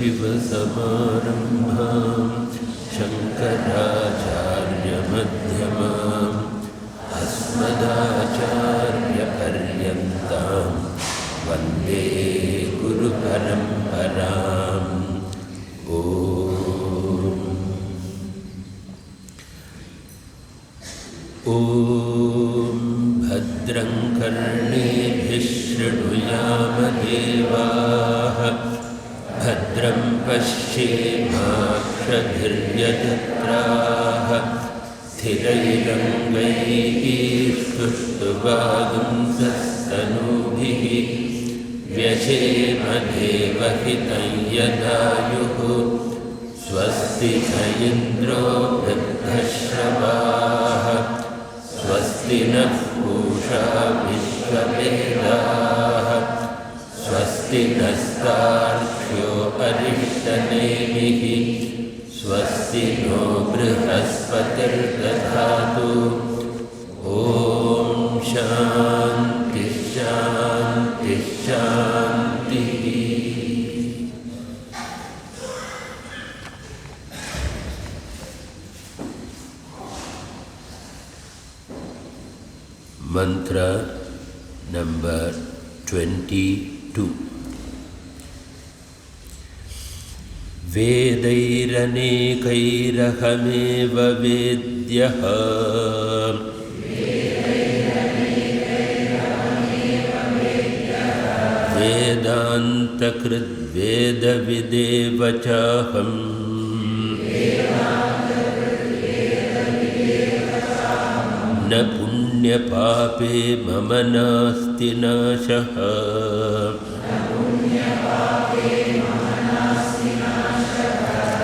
Kaivalyopanishad Shankaracharya-madhyamam Asmadacharya-paryantam Vande Guru-paramparam. Om Bhadram Karnebhih Shrunuyama Devaah Bhadram Pashyemakshabhiryajatraah Thirairangai Stushtuvagunsastanubhih Vyashema Devahitam Yadayuhu Swasti Indro Vridhashravah Swasti nः Pusha Vishwavedaः Swasti nastarshyo arishtanemiः Swasti no Brihaspatirdadhatu. Om Shanti Shanti Shanti. Mantra number 22. Vedairanekairahameva vedyah Vedantakrit vedavidevachaham Na punya-pape mama nasti nashaha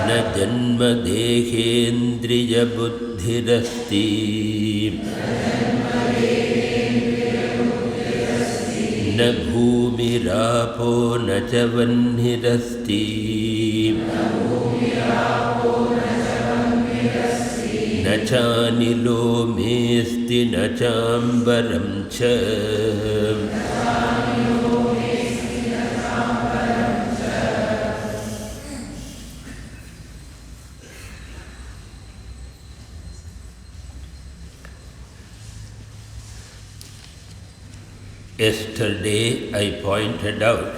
Na janma dekhendriya buddhirasti Na bhumirapo na ca vannirasti Na canilo mesti na cambaram ca Yesterday I pointed out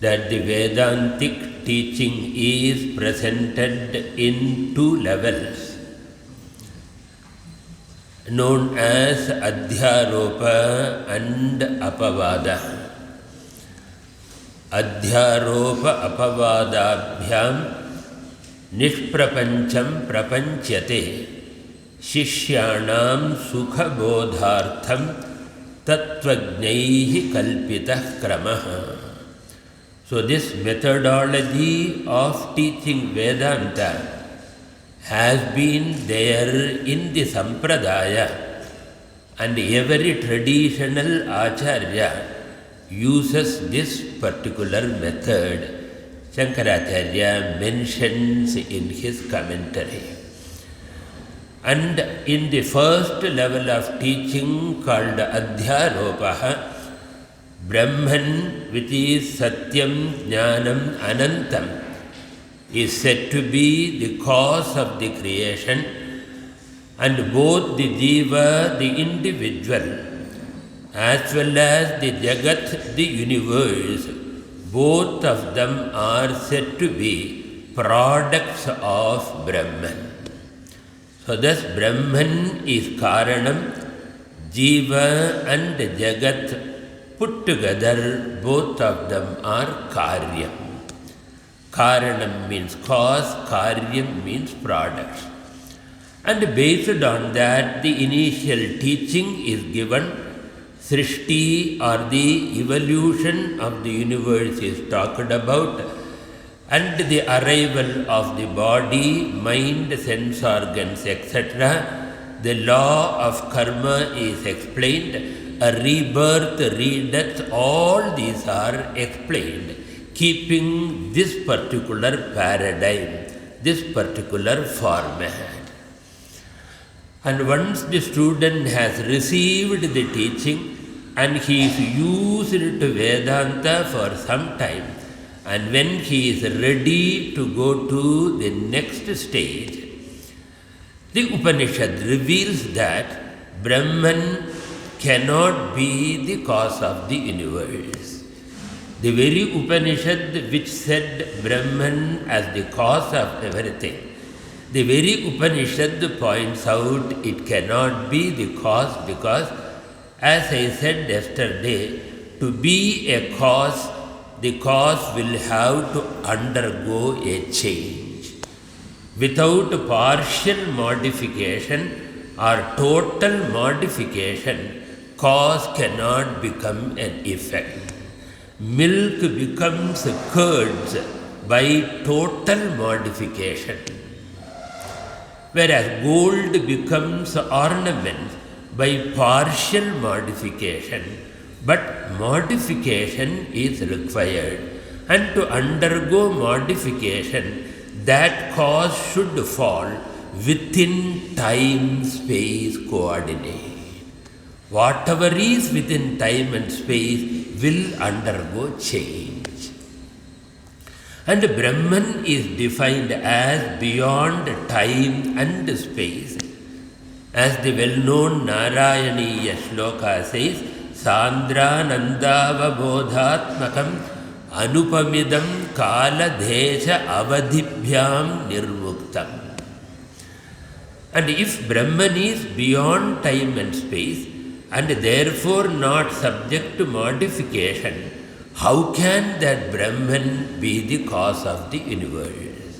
that the Vedantic teaching is presented in two levels known as Adhyaropa and Apavada. Adhyaropa Apavadabhyam Nishprapancham Prapanchate Shishyanam Sukha Bodhartham Tattvajnaihi Kalpitah Kramaha. So this methodology of teaching Vedanta has been there in the Sampradaya, and every traditional Acharya uses this particular method. Shankaracharya mentions in his commentary. And in the first level of teaching called Adhyaropaha, Brahman, which is Satyam, Jnanam, Anantam, is said to be the cause of the creation, and both the Jiva, the individual, as well as the Jagat, the universe, both of them are said to be products of Brahman. So thus Brahman is Karanam, Jiva and Jagat put together, both of them are Karyam. Karanam means cause, Karyam means product. And based on that, the initial teaching is given. Srishti, or the evolution of the universe, is talked about, and the arrival of the body, mind, sense organs, etc. The law of karma is explained. A rebirth, redeath, all these are explained, keeping this particular paradigm, this particular format. And once the student has received the teaching and he is used to Vedanta for some time, And when he is ready to go to the next stage, the Upanishad reveals that Brahman cannot be the cause of the universe. The very Upanishad which said Brahman as the cause of everything, the very Upanishad points out it cannot be the cause because, as I said yesterday, to be a cause, the cause will have to undergo a change. Without partial modification or total modification, cause cannot become an effect. Milk becomes curds by total modification, whereas gold becomes ornament by partial modification. But modification is required, and to undergo modification, that cause should fall within time-space coordinate. Whatever is within time and space will undergo change. And Brahman is defined as beyond time and space. As the well-known Narayaniya shloka says, Sandranandavabodhatmakam anupamidam kala desha avadhibhyam nirmuktam. And if Brahman is beyond time and space and therefore not subject to modification, how can that Brahman be the cause of the universe?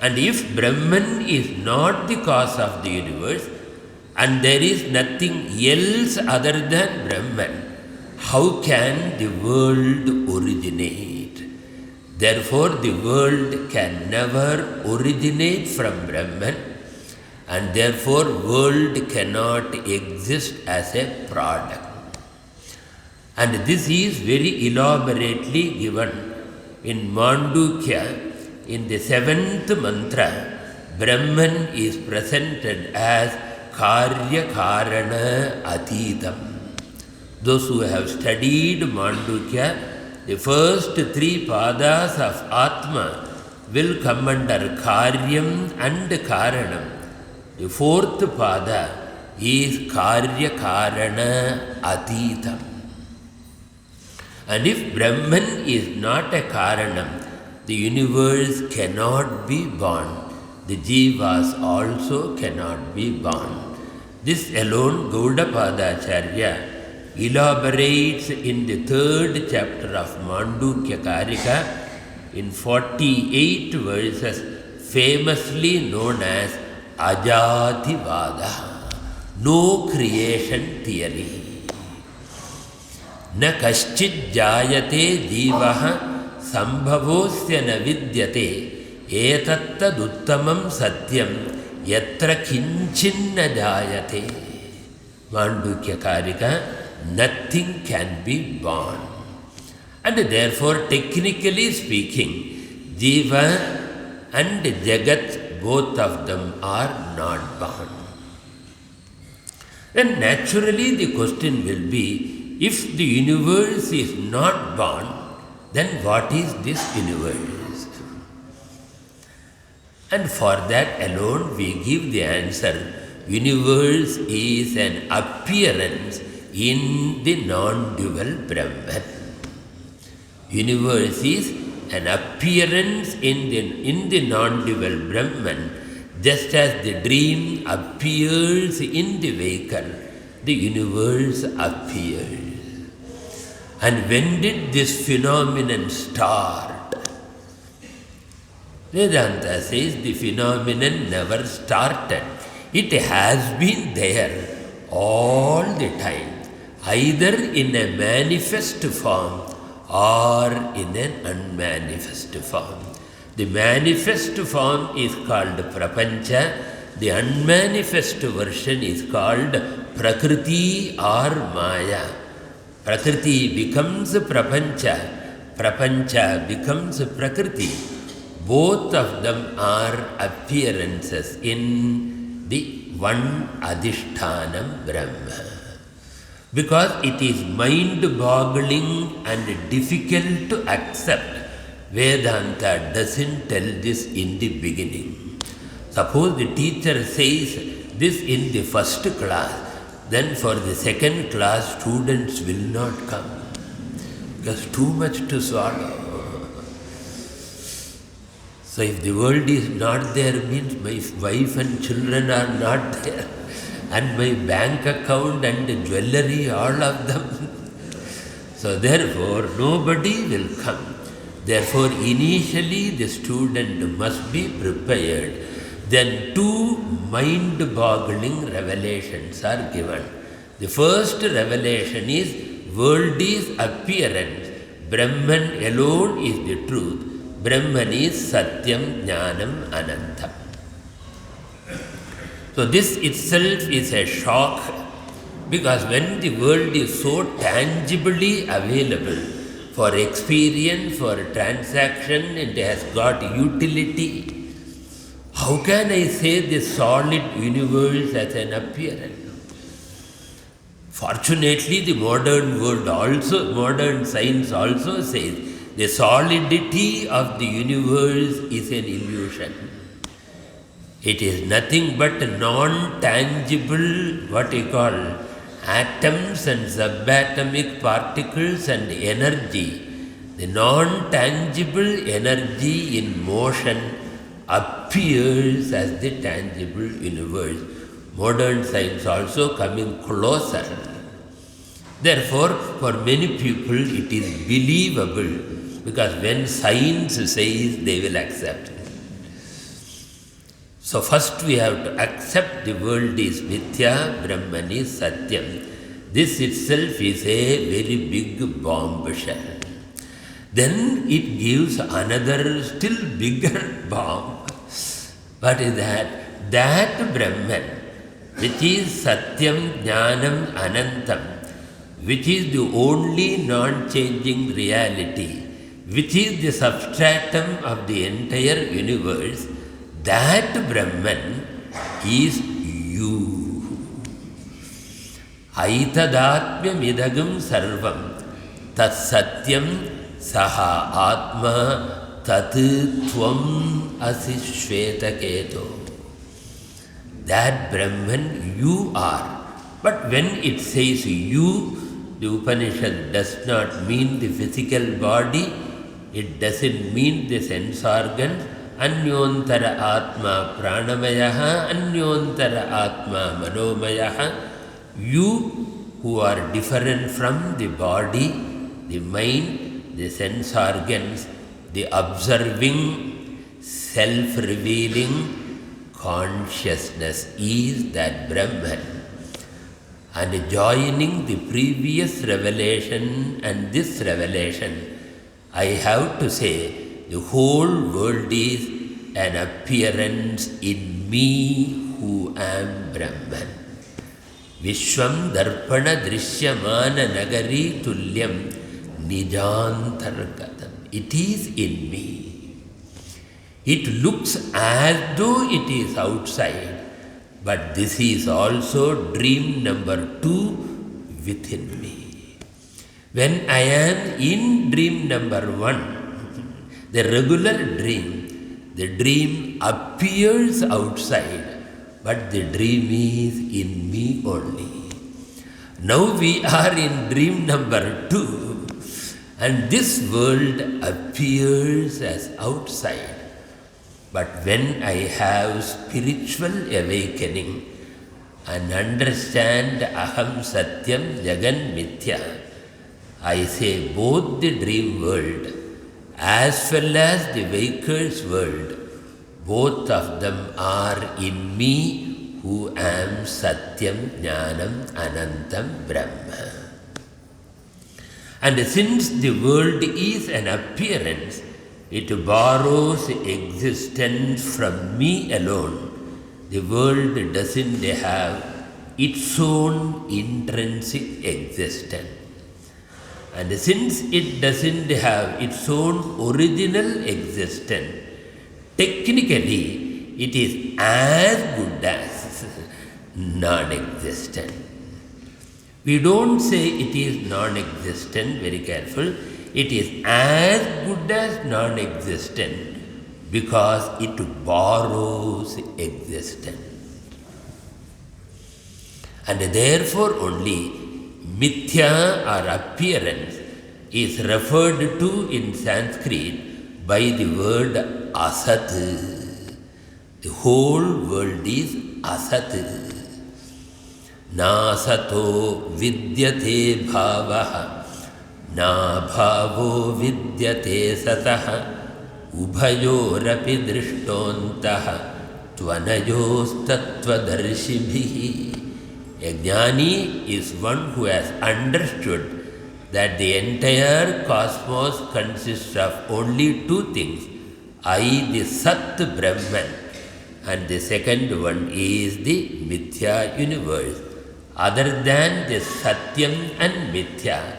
And if Brahman is not the cause of the universe, and there is nothing else other than Brahman, how can the world originate? Therefore, the world can never originate from Brahman, and therefore world cannot exist as a product. And this is very elaborately given in Mandukya. In the 7th mantra, Brahman is presented as Karya Karana Atitam. Those who have studied Mandukya, the first 3 padas of Atma will come under Karyam and Karanam. The 4th pada is Karya Karana Atitam. And if Brahman is not a Karanam, the universe cannot be born. The Jivas also cannot be born. This alone Gaudapadacharya elaborates in the 3rd chapter of Mandukya Karika in 48 verses, famously known as Ajativada, no creation theory. Na kaschid jayate jivaha sambhavosya na vidyate etattaduttamam satyam yatra kinchinna jayate. Mandukya Karika, nothing can be born. And therefore, technically speaking, Jiva and Jagat, both of them are not born. Then naturally the question will be, if the universe is not born, then what is this universe? And for that alone we give the answer, universe is an appearance in the non-dual Brahman. Universe is an appearance in the non-dual Brahman, just as the dream appears in the vehicle, the universe appears. And when did this phenomenon start? Vedanta says the phenomenon never started. It has been there all the time, either in a manifest form or in an unmanifest form. The manifest form is called Prapancha, the unmanifest version is called Prakriti or Maya. Prakriti becomes Prapancha, Prapancha becomes Prakriti. Both of them are appearances in the one Adhishthanam Brahma. because it is mind-boggling and difficult to accept. Vedanta doesn't tell this in the beginning. Suppose the teacher says this in the first class, then for the second class students will not come because too much to swallow. So if the world is not there means my wife and children are not there, and my bank account and jewellery, all of them. So therefore nobody will come. Therefore initially the student must be prepared. Then two mind-boggling revelations are given. The first revelation is world is appearance. Brahman alone is the truth. Brahman is Satyam, Jnanam, Anantam. So this itself is a shock, because when the world is so tangibly available for experience, for transaction, it has got utility. How can I say this solid universe as an appearance? Fortunately, the modern world also, modern science also says the solidity of the universe is an illusion. It is nothing but non-tangible, what you call, atoms and subatomic particles and energy. The non-tangible energy in motion appears as the tangible universe. Modern science also coming closer. Therefore, for many people it is believable, because when science says, they will accept. So first we have to accept the world is mithya, Brahman is Satyam. This itself is a very big bombshell. Then it gives another still bigger bomb. What is that? That Brahman, which is Satyam, Jnanam, Anantam, which is the only non-changing reality, which is the substratum of the entire universe, that Brahman is you. Aitadatmyam idagam sarvam tat satyam saha atma tat tvam asi shvetaketo. That Brahman you are. But when it says you, the Upanishad does not mean the physical body, it doesn't mean the sense organs. Anyontara atma pranamayaha, anyontara atma manomayaha. You who are different from the body, the mind, the sense organs, the observing, self-revealing consciousness is that Brahman. And joining the previous revelation and this revelation, I have to say, the whole world is an appearance in me who am Brahman. Vishwam darpana drishyamana nagari tulyam nijantargatam. It is in me. It looks as though it is outside, but this is also dream number 2 within me. When I am in dream number 1, the regular dream, the dream appears outside, but the dream is in me only. Now we are in dream number 2, and this world appears as outside. But when I have spiritual awakening and understand Aham Satyam Jagan Mithya, I say both the dream world as well as the waker's world, both of them are in me who am Satyam, Jnanam, Anantam, Brahma. And since the world is an appearance, it borrows existence from me alone. The world doesn't have its own intrinsic existence. And since it doesn't have its own original existence, technically it is as good as non-existent. We don't say it is non-existent, very careful. It is as good as non-existent because it borrows existence. And therefore only mithya or appearance is referred to in Sanskrit by the word asat. The whole world is asat. Nasato vidyate bhavaha, na bhavo vidyate sataha, ubhayorapi drishtontaha, tvanayos tattvadarshibhihi. A jnani is one who has understood that the entire cosmos consists of only two things, I, the Sat Brahman, and the second one is the Mithya universe. Other than the Satyam and Mithya,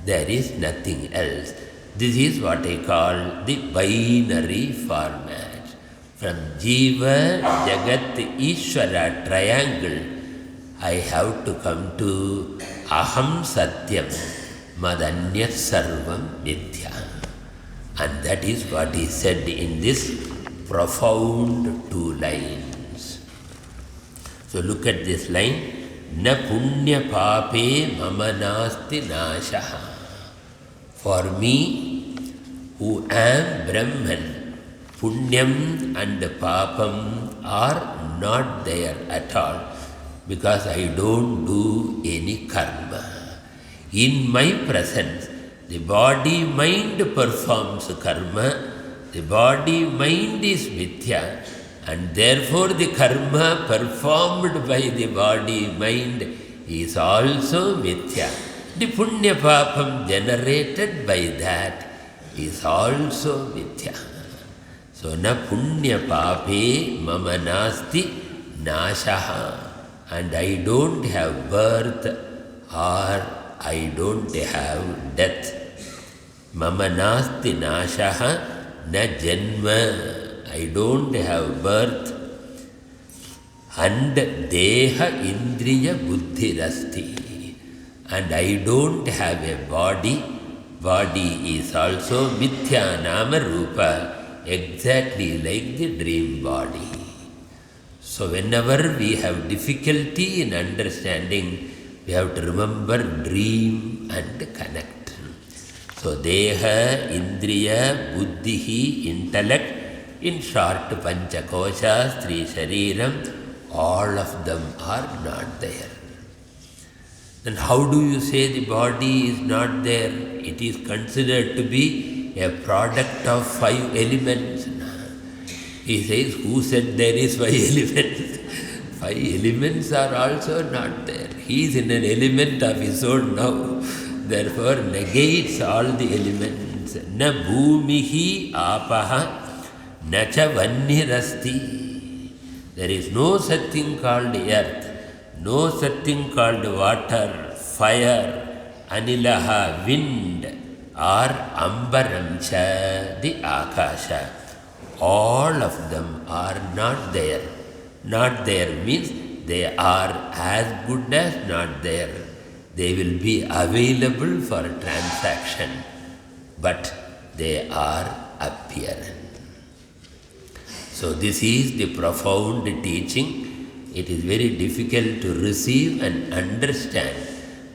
there is nothing else. This is what I call the binary format. From Jiva, Jagat, Ishvara triangle, I have to come to Aham Satyam, Madanyat Sarvam Mithya. And that is what is said in this profound two lines. So look at this line. Na punya pape mama nasti nashaha. For me, who am Brahman, punyam and papam are not there at all, because I don't do any karma. In my presence, the body-mind performs karma, the body-mind is mithya, and therefore the karma performed by the body-mind is also mithya. The punya papam generated by that is also mithya. So, na punya pape mama nasti nashaha. And I don't have birth or I don't have death. Mama nasti nashaha na janma. I don't have birth. And deha indriya buddhi rasti. And I don't have a body. Body is also mithya nama rupa, exactly like the dream body. So whenever we have difficulty in understanding, we have to remember dream and connect. So deha, indriya, buddhihi, intellect, in short panchakoshas, three shariram, all of them are not there. Then how do you say the body is not there? It is considered to be a product of 5 elements. He says, who said there is 5 elements? 5 elements are also not there. He is in an element of his own now. Therefore, negates all the elements. Na bhumihi apaha, na cha vannirasti. There is no such thing called earth, no such thing called water, fire, anilaha, wind, or ambaramcha, the akasha. All of them are not there. Not there means they are as good as not there. They will be available for transaction, but they are appearance. So this is the profound teaching. It is very difficult to receive and understand.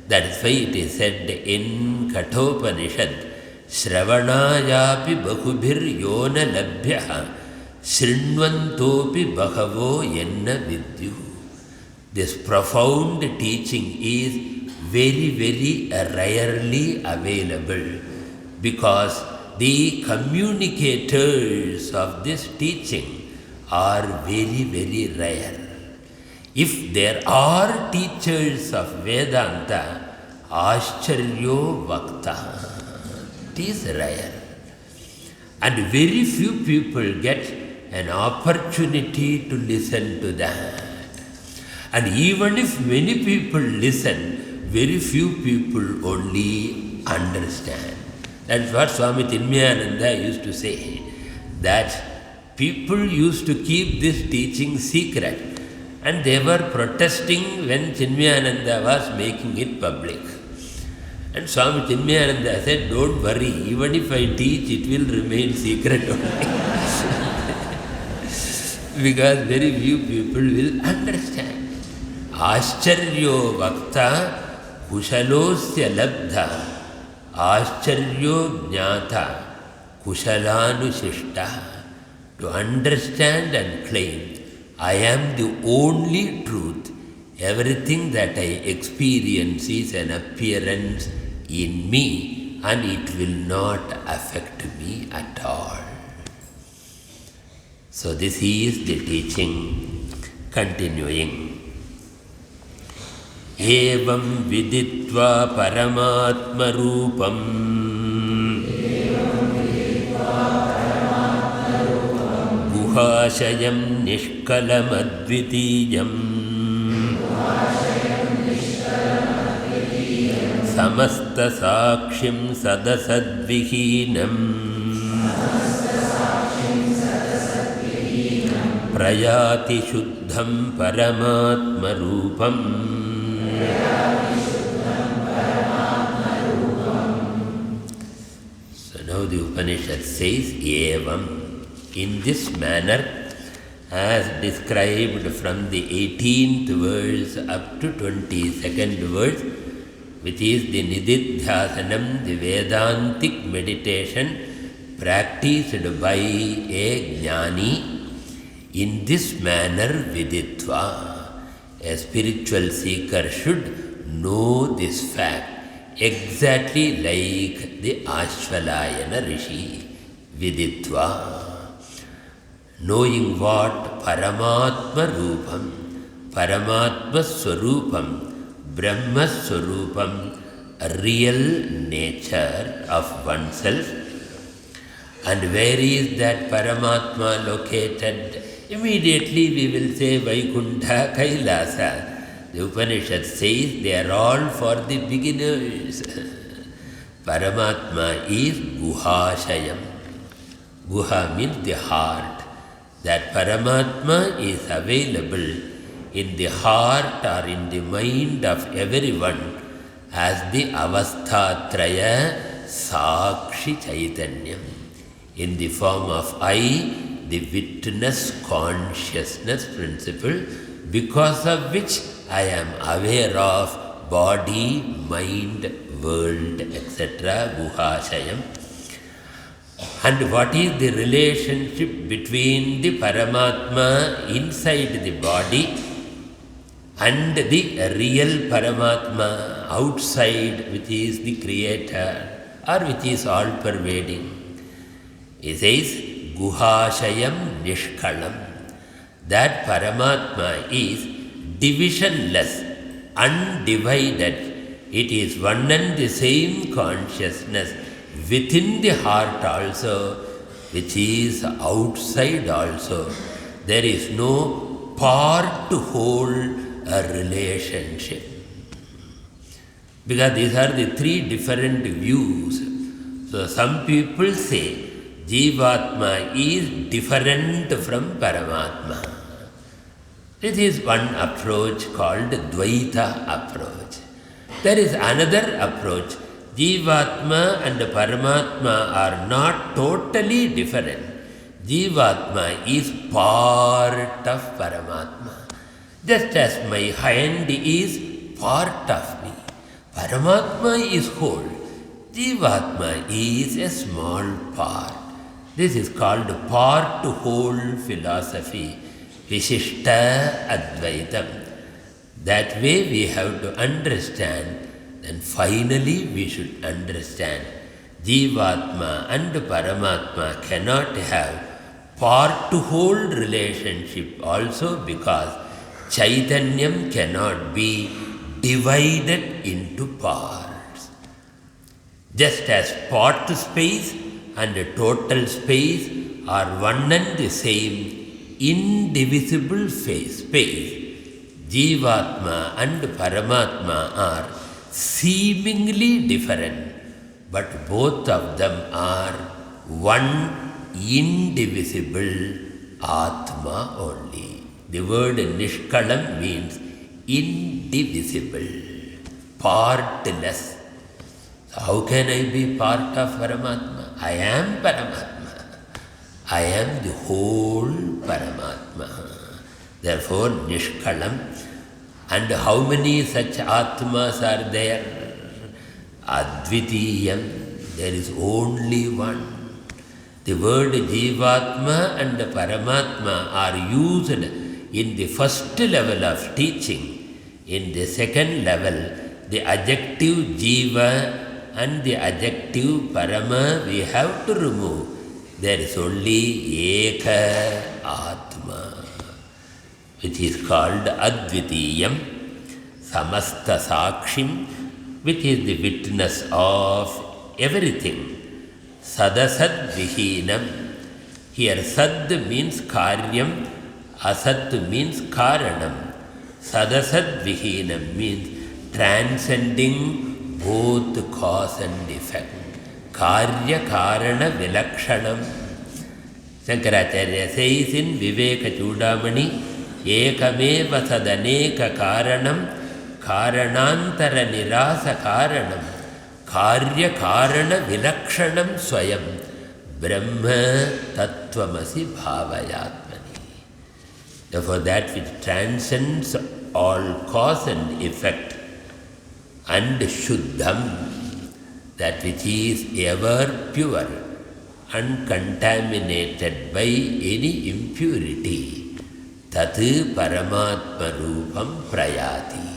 That is why it is said in Kathopanishad, Shravanayapi bahubhir yona labhyaha shrinvantopi bahavo yenna vidyu. This profound teaching is very, very rarely available, because the communicators of this teaching are very, very rare. If there are teachers of Vedanta, Ascharyo Vakta, it is rare. And very few people get an opportunity to listen to that. And even if many people listen, very few people only understand. That's what Swami Tinmyayananda used to say, that people used to keep this teaching secret. And they were protesting when Chinmayananda was making it public. And Swami Chinmayananda said, don't worry, even if I teach, it will remain secret only. Because very few people will understand. Ascharyo vakta kushalosya labdha ascharyo jnata kushalanusishta. To understand and claim, I am the only truth. Everything that I experience is an appearance in me and it will not affect me at all. So this is the teaching continuing. Evam viditva paramatma rupam guhashayam nishkalamadvitiyam samasta sakshim sadasadvihinam prayati shuddham paramatma rupam. So now the Upanishad says, evam, in this manner, as described from the 18th verse up to 22nd verse, which is the Nididhyasanam, the Vedantic meditation practiced by a jnani. In this manner, viditva, a spiritual seeker should know this fact, exactly like the Ashvalayana Rishi, viditva. Knowing what? Paramatma Rupam, Paramatma Swarupam, Brahma Swarupam, real nature of oneself. And where is that Paramatma located? Immediately we will say Vaikuntha, Kailasa. The Upanishad says they are all for the beginners. Paramatma is Guhashayam. Guha means the heart. That Paramatma is available in the heart or in the mind of everyone as the Avasthatraya Sakshi Chaitanyam, in the form of I, the witness consciousness principle, because of which I am aware of body, mind, world, etc. Guhashayam. And what is the relationship between the Paramatma inside the body and the real Paramatma outside, which is the Creator or which is all-pervading? He says, Guhashayam Nishkalam. That Paramatma is divisionless, undivided. It is one and the same consciousness within the heart also, which is outside also. There is no part to hold a relationship. Because these are the three different views. So some people say Jivatma is different from Paramatma. This is one approach called Dvaita approach. There is another approach. Jivatma and Paramatma are not totally different. Jivatma is part of Paramatma. Just as my hand is part of me. Paramatma is whole. Jivatma is a small part. This is called part to whole philosophy. Vishishta Advaitam. That way we have to understand. Then finally we should understand Jivatma and Paramatma cannot have part to whole relationship also, because Chaitanyam cannot be divided into parts. Just as part space and total space are one and the same indivisible space, Jivatma and Paramatma are seemingly different, but both of them are one indivisible Atma only. The word Nishkalam means indivisible, partless. So how can I be part of Paramatma? I am Paramatma. I am the whole Paramatma. Therefore, Nishkalam. And how many such Atmas are there? Advitiyam. There is only one. The word Jivatma and Paramatma are used in the first level of teaching. In the second level, the adjective Jiva and the adjective Parama we have to remove. There is only Eka Atma, which is called Advitiyam, Samasta Sakshim, which is the witness of everything. Sadasad Vihinam. Here Sad means Karyam, Asat means Karanam. Sadasad Vihinam means transcending both cause and effect. Karya Karana Vilakshanam. Shankaracharya says in Viveka Chudamani, Ekameva Sadaneka Karanam, Karanantara Nirasa Karanam, Karya Karana Vilakshanam Swayam, Brahma Tattvamasi Bhavayatmani. Therefore, that which transcends all cause and effect, and Shuddham, that which is ever pure, uncontaminated by any impurity, Tatu Paramatma Rupam Prayati.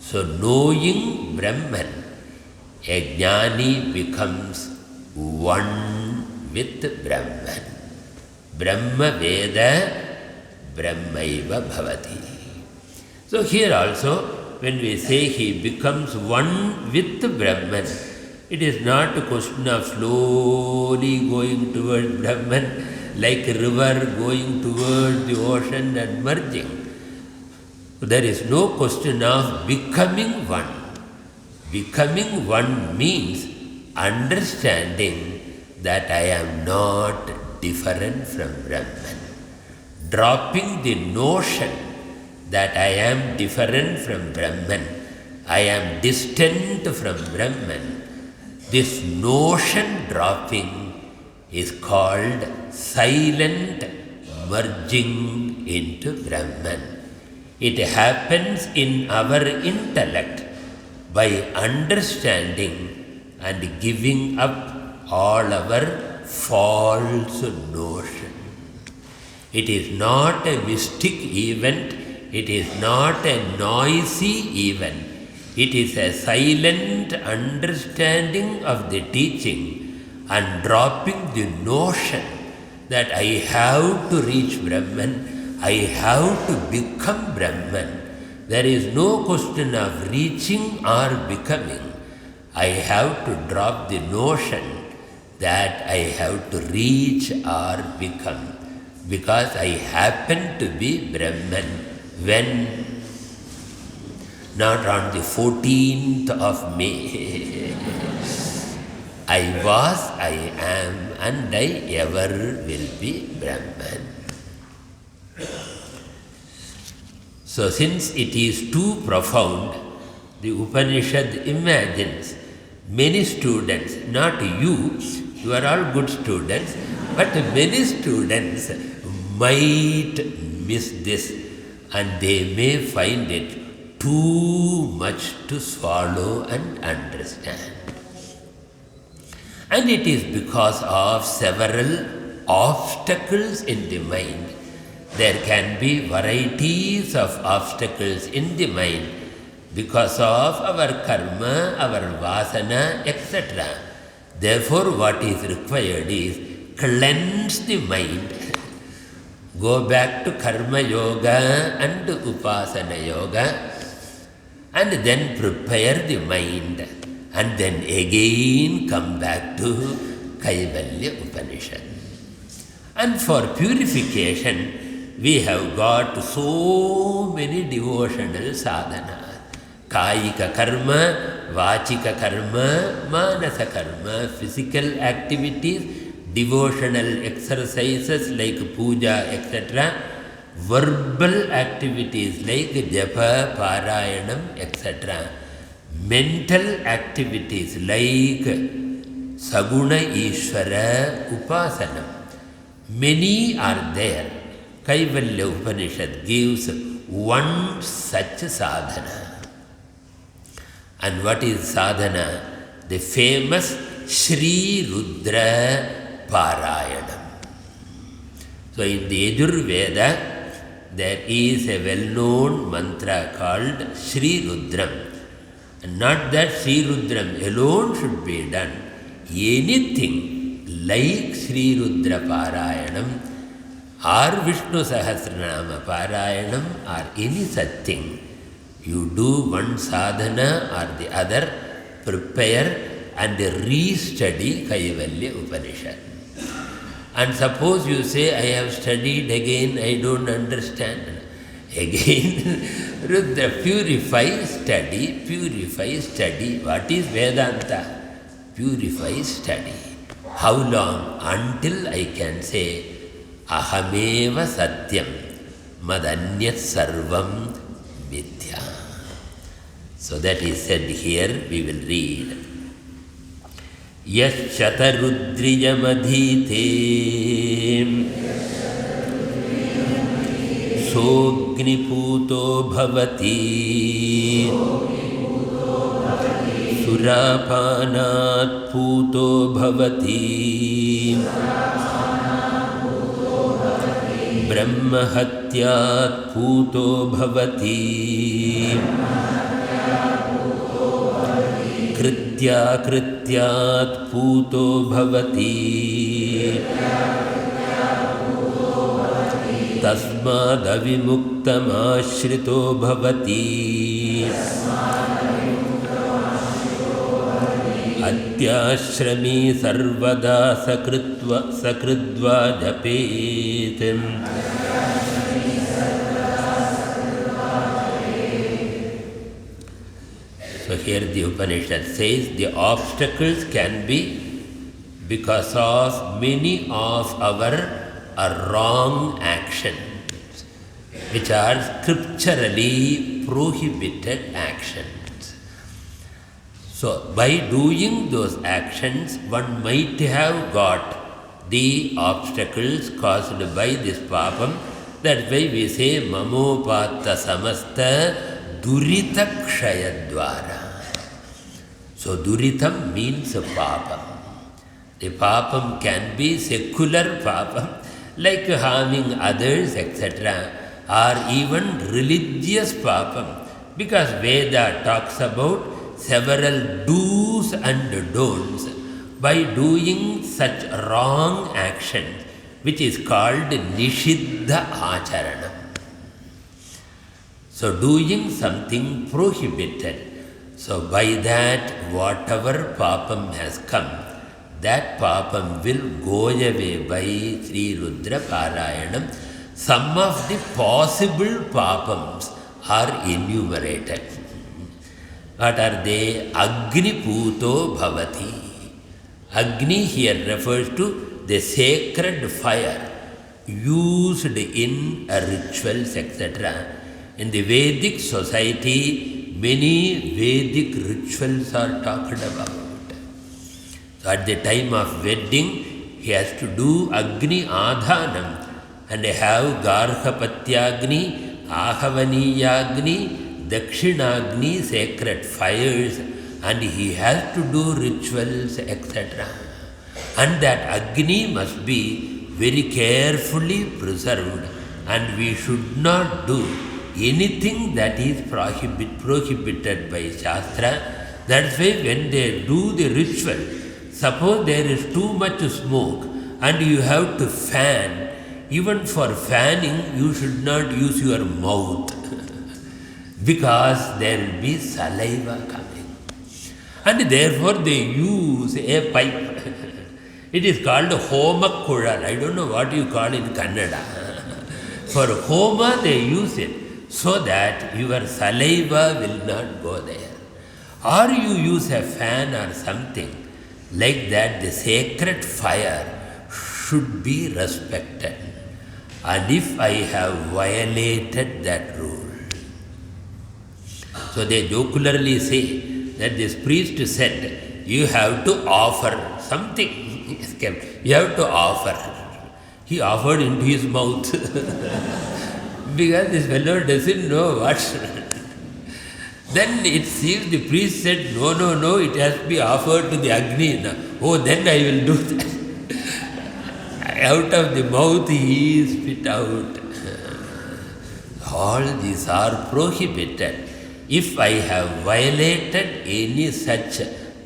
So, knowing Brahman, a jnani becomes one with Brahman. Brahma Veda Brahmaiva Bhavati. So here also, when we say he becomes one with Brahman, it is not a question of slowly going towards Brahman like a river going towards the ocean and merging. There is no question of becoming one. Becoming one means understanding that I am not different from Brahman. Dropping the notion that I am different from Brahman, I am distant from Brahman. This notion dropping is called silent merging into Brahman. It happens in our intellect by understanding and giving up all our false notion. It is not a mystic event, it is not a noisy event. It is a silent understanding of the teaching and dropping the notion that I have to reach Brahman, I have to become Brahman. There is no question of reaching or becoming. I have to drop the notion that I have to reach or become, because I happen to be Brahman when not on the 14th of May. I was, I am, and I ever will be Brahman. So since it is too profound, the Upanishad imagines many students, not you, you are all good students, but many students might miss this and they may find it too much to swallow and understand. And it is because of several obstacles in the mind. There can be varieties of obstacles in the mind because of our karma, our vasana, etc. Therefore, what is required is cleanse the mind. Go back to karma yoga and upasana yoga and then prepare the mind and then again come back to Kaivalyopanishad. And for purification, we have got so many devotional sadhanas. Kayika karma, vachika karma, manasa karma, physical activities, devotional exercises like puja, etc. verbal activities like japa, parayanam, etc. Mental activities like saguna ishvara upasanam. Many are there. Kaivalyopanishad gives one such sadhana. And what is sadhana? The famous Shri Rudra Parayanam. So in the Yajurveda, there is a well-known mantra called Shri Rudram. And not that Shri Rudram alone should be done. Anything like Shri Rudra Parayanam or Vishnu Sahasranama Parayanam or any such thing, you do one sadhana or the other, prepare and re-study Kaivalya Upanishad. And suppose you say, I have studied again, I don't understand. Again, Rudra, purify, study, purify, study. What is Vedanta? Purify, study. How long? Until I can say, Ahameva Satyam, Madanyat Sarvam Mithya. So that is said here, we will read. Yashatarudriyamadhite Sogniputo bhavati Surapanat puto bhavati Brahmahatyat puto bhavati Kritya krityat puto bhavati Tasmad avimuktam ashrito bhavati Atyashrami sarvada sakridva japetem. So here the Upanishad says the obstacles can be because of many of our wrong actions, which are scripturally prohibited actions. So by doing those actions, one might have got the obstacles caused by this papam. That's why we say mamopatta samasta durita kshayadvara. So duritam means papam. The papam can be secular papam, like harming others, etc., or even religious papam, because Veda talks about several do's and don'ts. By doing such wrong actions, which is called nishiddha acharanam. So doing something prohibited. So by that, whatever papam has come, that papam will go away by Sri Rudra Parayanam. Some of the possible papams are enumerated. What are they? Agni puto bhavati. Agni here refers to the sacred fire used in rituals, etc. In the Vedic society, many Vedic rituals are talked about. So at the time of wedding, he has to do Agni Adhanam and have Garhapatyagni, Ahavaniyagni, Dakshinagni, sacred fires, and he has to do rituals, etc. And that Agni must be very carefully preserved, and we should not do anything that is prohibited by Shastra. That's why when they do the ritual, suppose there is too much smoke and you have to fan, even for fanning you should not use your mouth because there will be saliva coming. And therefore they use a pipe. It is called Homa Kudal. I don't know what you call in Kannada. For Homa they use it, so that your saliva will not go there. Or you use a fan or something like that. The sacred fire should be respected. and if I have violated that rule. So they jocularly say that this priest said, you have to offer something. You have to offer. He offered into his mouth. Because this fellow doesn't know what. Then it seems the priest said, no, it has to be offered to the Agni. Oh, then I will do that. Out of the mouth he spit out. All these are prohibited. If I have violated any such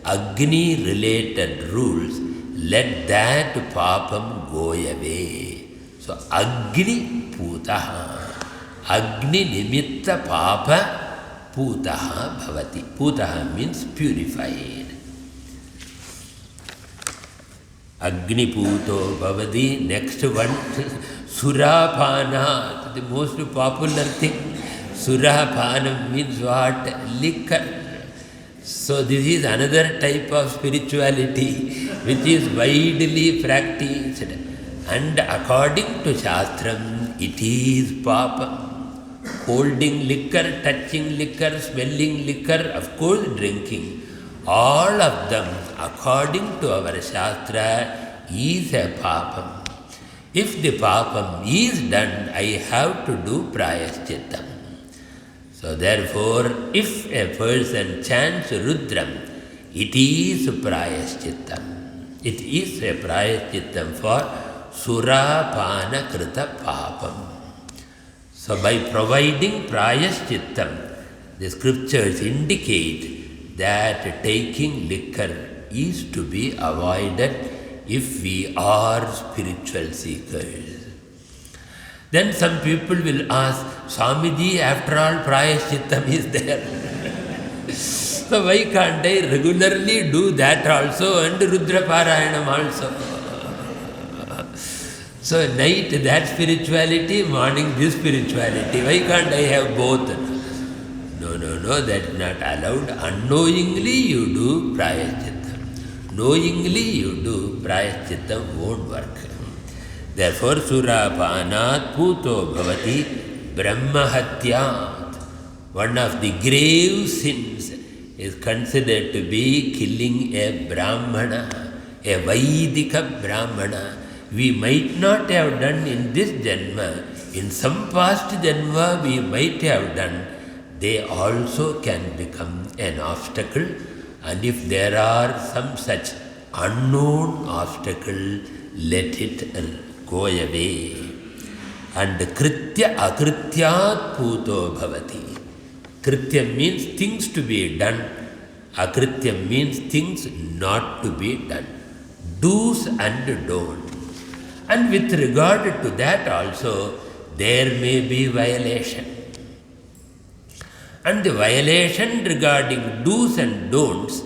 Agni-related rules, let that papam go away. So, Agni Putaha. Agni Nimitta Papa Putaha Bhavati. Putaha means purified. Agni Puto Bhavati. Next one, Surapana. The most popular thing. Surapana means what? Liquor. So this is another type of spirituality which is widely practiced. And according to Shastram, it is Papa. Holding liquor, touching liquor, smelling liquor, of course drinking. All of them, according to our Shastra, is a Papam. If the Papam is done, I have to do Prayashchittam. So therefore, if a person chants Rudram, it is Prayashchittam. It is a Prayashchittam for Surapana Krita Papam. So by providing Prayashchittam, the scriptures indicate that taking liquor is to be avoided if we are spiritual seekers. Then some people will ask, Swamiji, after all, Prayashchittam is there. So why can't I regularly do that also and Rudra Parayanam also? So night that spirituality, morning this spirituality. Why can't I have both? No, that is not allowed. Unknowingly you do Prayashchittam. Knowingly you do Prayashchittam won't work. Therefore, Surapanat Puto Bhavati Brahmahatyat. One of the grave sins is considered to be killing a Brahmana, a Vaidika Brahmana. We might not have done in this Janma. In some past Janma we might have done. They also can become an obstacle. And if there are some such unknown obstacle, let it go away. And Kritya Akrityat Puto Bhavati. Kritya means things to be done. Akritya means things not to be done. Do's and don'ts. And with regard to that also, there may be violation. And the violation regarding do's and don'ts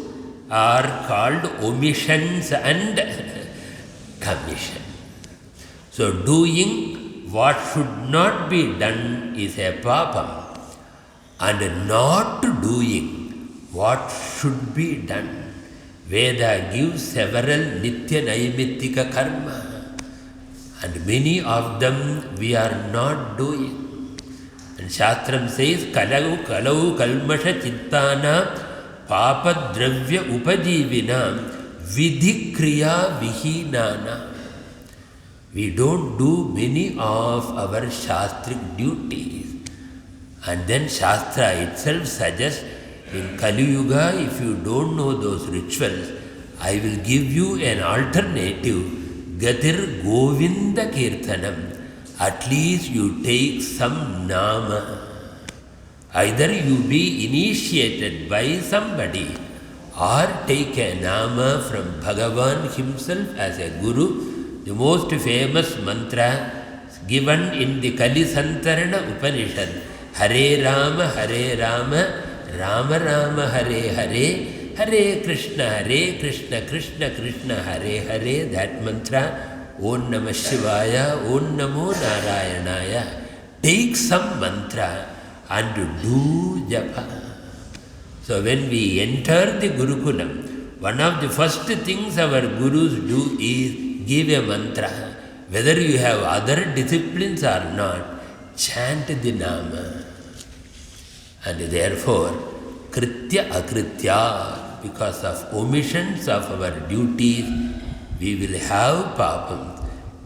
are called omissions and commission. So doing what should not be done is a papam, and not doing what should be done. Veda gives several nitya naimittika karma, and many of them we are not doing. And Shastram says, Kalau kalmasha chittana papa dravya upajivina vidhi kriya vihinana. We don't do many of our Shastric duties. And then Shastra itself suggests, in Kali Yuga, if you don't know those rituals, I will give you an alternative, Gatir Govinda Kirtanam. At least you take some Nama. Either you be initiated by somebody or take a Nama from Bhagavan himself as a Guru. The most famous mantra given in the Kali Santarana Upanishad, Hare Rama, Rama Rama, Hare Hare, Hare Krishna, Krishna Krishna, Hare Hare. That mantra, Om Namah Shivaya, Om Namo Narayanaya. Take some mantra and do japa. So when we enter the Gurukulam, one of the first things our Gurus do is give a mantra. Whether you have other disciplines or not, chant the Nama. And therefore, Kritya Akritya, because of omissions of our duties, we will have papam.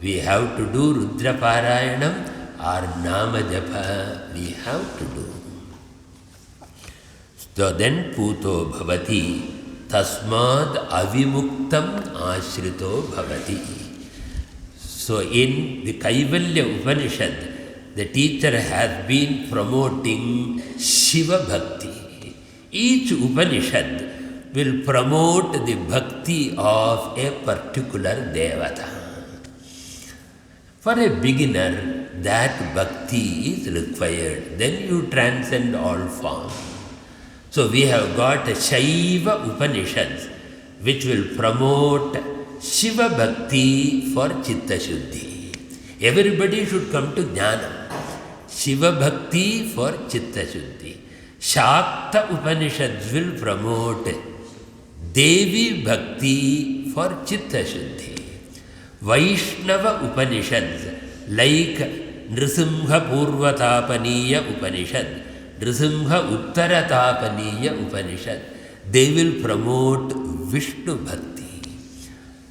We have to do Rudra Parayanam or Nama Japa. We have to do. So then Puto Bhavati, Tasmad Avimuktam Ashrito Bhavati. So in the Kaivalya Upanishad, the teacher has been promoting Shiva Bhakti. Each Upanishad will promote the Bhakti of a particular Devata. For a beginner, that Bhakti is required. Then you transcend all forms. So we have got Shaiva Upanishads which will promote Shiva Bhakti for Chitta Shuddhi. Everybody should come to Jnana. Shiva Bhakti for Chitta Shuddhi. Shakta Upanishads will promote Devi Bhakti for Chitta Shuddhi. Vaishnava Upanishads like Nrisimha Purvatapaniya Upanishad, Nrisimha Uttaratapaniya Upanishad, they will promote Vishnu Bhakti.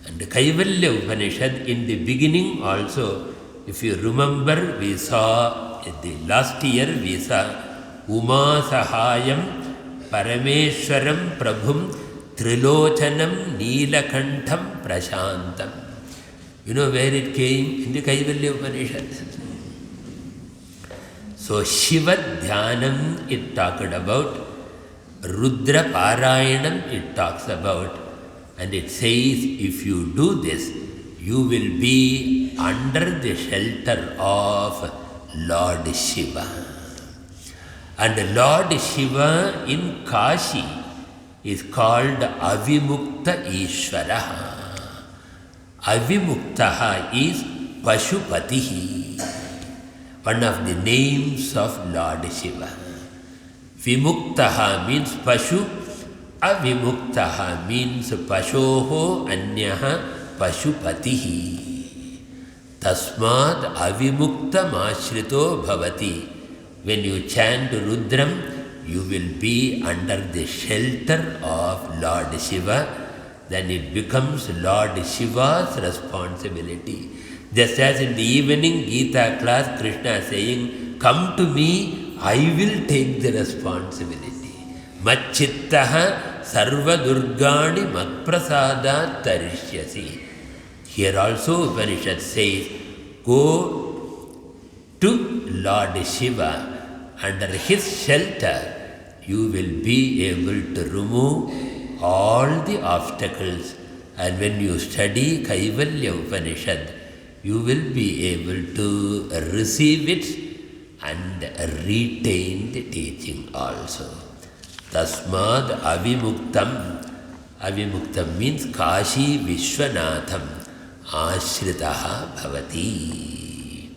And Kaivalya Upanishad in the beginning also, if you remember, we saw the last year we saw Uma Sahayam Parameshwaram Prabhum Trilochanam Neelakantham Prashantam. You know where it came? In the Kaivalya Upanishad. So Shiva Dhyanam it talked about, Rudra Parayanam it talks about, and it says if you do this, you will be under the shelter of Lord Shiva. And Lord Shiva in Kashi is called Avimukta Ishvara. Avimuktaha is Pashupatihi, one of the names of Lord Shiva. Vimuktaha means Pashu, Avimuktaha means Pashoho Anyaha Pashupatihi. Tasmad Avimuktam Ashrito Bhavati. When you chant Rudram, you will be under the shelter of Lord Shiva. Then it becomes Lord Shiva's responsibility. Just as in the evening Gita class, Krishna saying, come to me, I will take the responsibility. Machittaha sarva durgani matprasada tarishyasi. Here also Upanishad says, go to Lord Shiva, under his shelter you will be able to remove all the obstacles, and when you study Kaivalya Upanishad, you will be able to receive it and retain the teaching also. Tasmad Avimuktam. Avimuktam means Kashi Vishwanatham Ashritaha Bhavati.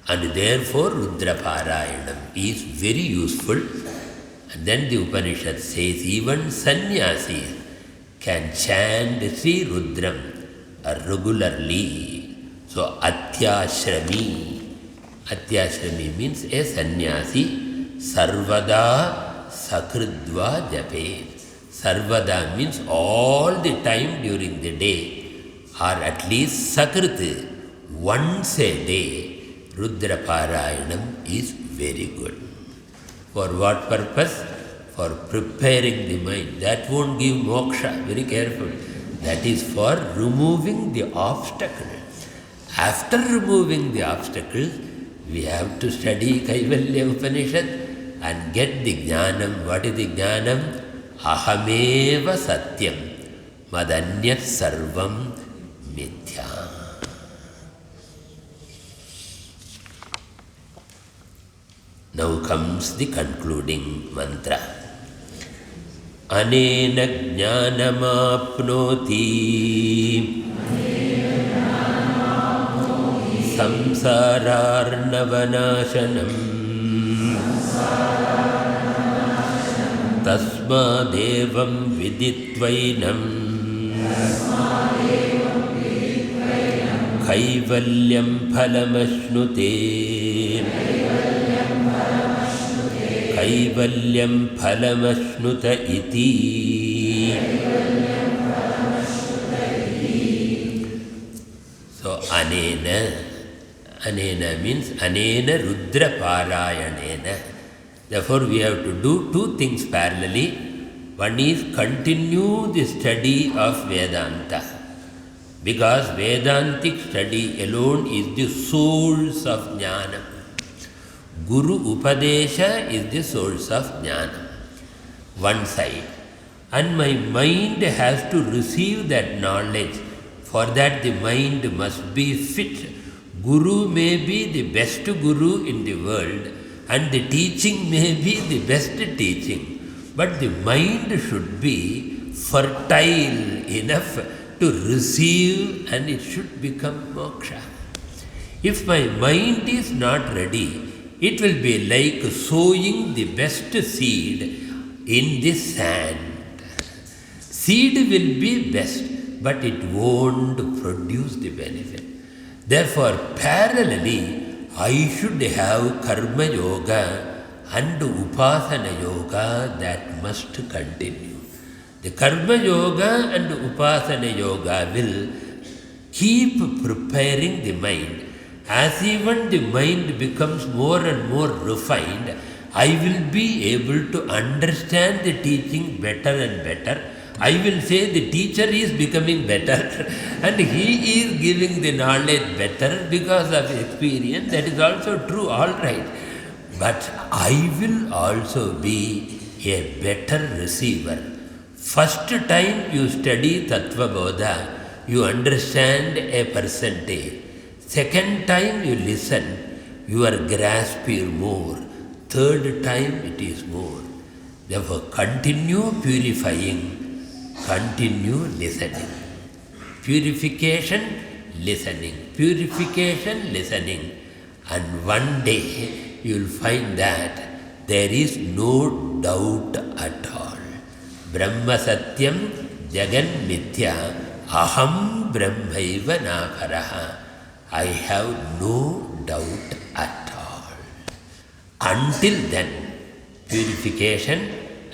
And therefore Rudra Parayanam is very useful. And then the Upanishad says even sannyasis can chant Sri Rudram regularly. So Atyashrami means a sannyasi, Sarvada Sakridva Jape. Sarvada means all the time during the day, or at least Sakrit, once a day, Rudra Parayanam is very good. For what purpose? For preparing the mind. That won't give moksha, very careful. That is for removing the obstacle. After removing the obstacle, we have to study Kaivalya Upanishad and get the jnanam. What is the jnanam? Ahameva satyam madanyat sarvam mithya. Now comes the concluding mantra. Anena jnanamapnoti samsararnavanashanam tasmadevam viditvainam Kaivalyam phalamashnuté. Kaivalyam phalamashnuta iti. So anena means anena rudra parayanena. Therefore we have to do two things parallelly. One is continue the study of Vedanta, because Vedantic study alone is the source of jnana. Guru Upadesha is the source of jnana. One side. And my mind has to receive that knowledge. For that the mind must be fit. Guru may be the best guru in the world, and the teaching may be the best teaching. But the mind should be fertile enough to receive, and it should become moksha. If my mind is not ready, it will be like sowing the best seed in the sand. Seed will be best, but it won't produce the benefit. Therefore, parallelly, I should have karma yoga and upasana yoga that must continue. The karma yoga and upasana yoga will keep preparing the mind. As even the mind becomes more and more refined, I will be able to understand the teaching better and better. I will say the teacher is becoming better and he is giving the knowledge better because of experience. That is also true, all right. But I will also be a better receiver. First time you study Tattva Bodha, you understand a percentage. Second time you listen, your grasp is more. Third time it is more. Therefore, continue purifying, continue listening. Purification, listening. Purification, listening. And one day you will find that there is no doubt at all. Brahma Satyam Jagan Mithya Aham Brahmaiva Nakaraha. I have no doubt at all. Until then, purification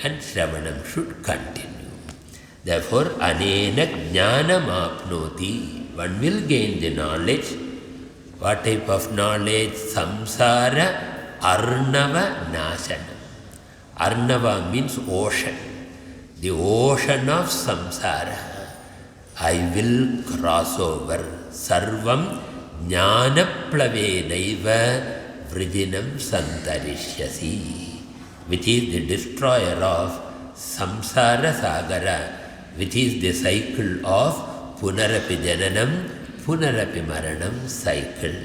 and Shravanam should continue. Therefore, Anena Jnanam Apnoti. One will gain the knowledge. What type of knowledge? Samsara Arnava Nasanam. Arnava means ocean. The ocean of samsara. I will cross over. Sarvam Jnanaplavenaiva Vridinam Santarishyasi, which is the destroyer of samsara sagara, which is the cycle of Punarapi Jananam, Punarapi Maranam cycle.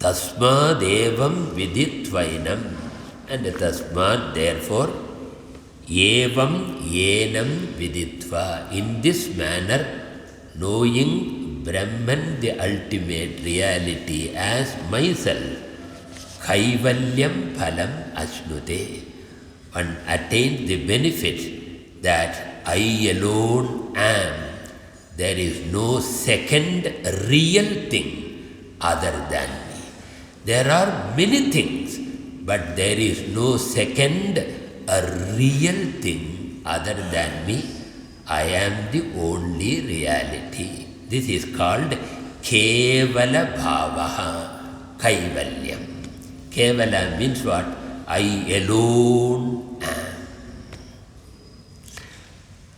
Tasmad evam viditvainam, and tasmad therefore evam yenam viditva. In this manner, knowing Brahman, the ultimate reality, as myself, Kaivalyam phalam ashnute. One attains the benefit that I alone am. There is no second real thing other than me. There are many things, but there is no second real thing other than me. I am the only reality. This is called Kevala Bhavaha, Kaivalyam. Kevala means what? I alone am.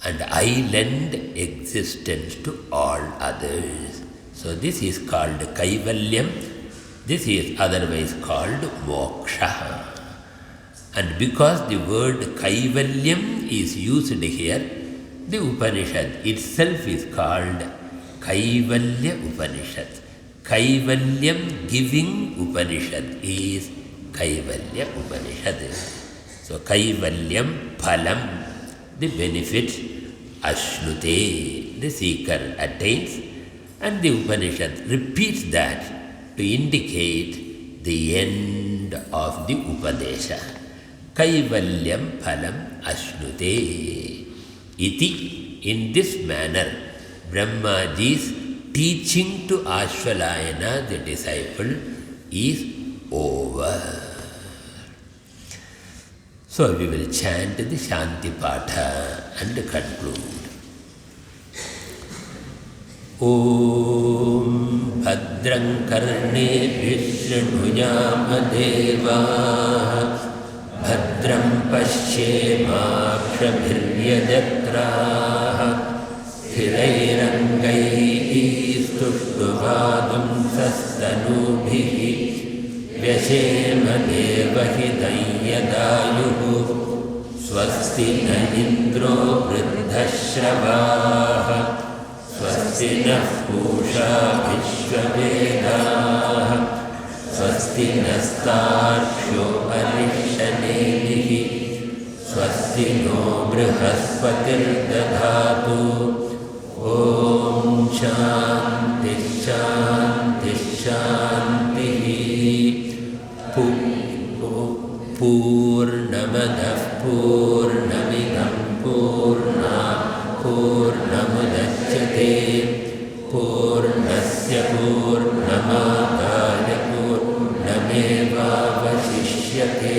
And I lend existence to all others. So this is called Kaivalyam. This is otherwise called Moksha. And because the word Kaivalyam is used here, the Upanishad itself is called Kaivalya Upanishad. Kaivalyam giving Upanishad is Kaivalya Upanishad. So Kaivalyam phalam, the benefit, Ashnute, the seeker attains, and the Upanishad repeats that to indicate the end of the Upadesha. Kaivalyam phalam Ashnute. Iti, in this manner, Brahmaji's teaching to Ashvalayana, the disciple, is over. So we will chant the Shanti Patha and conclude. Om Bhadram Karne Vishnuyama Deva Bhadram Pashyemakshabhiryajatra Thirairangai Stushtvadam Sastanubhi Vyashema Devahidayadayuhu Swasti na Indro Vridhashravaha Swasti na Pusha Vishwavedaha Swasti na Starsho Arishanelihi Swasti no Brihaspatir Dadhatu Om Shanti Shanti Shanti Purnamadah Purnamidam Purnat Purnamudachyate Purnasya Purnamadaya Purnameva Vasishyate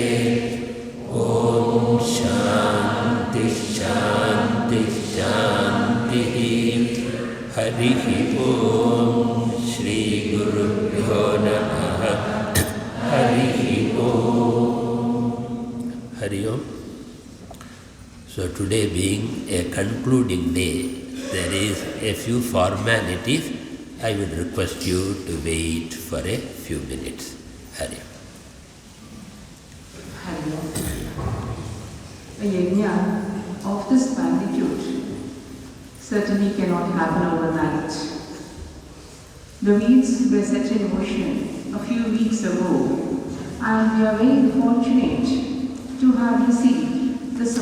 Om Shanti Shanti Shanti Hari Om Shri Gurubhyo Namaha Hari Om. Hari Om. So today being a concluding day, there is a few formalities. I would request you to wait for a few minutes. Hari Om. Hari Om. A yajna of this magnitude certainly cannot happen overnight. The wheels were set in motion a few weeks ago, and we are very fortunate to have received the support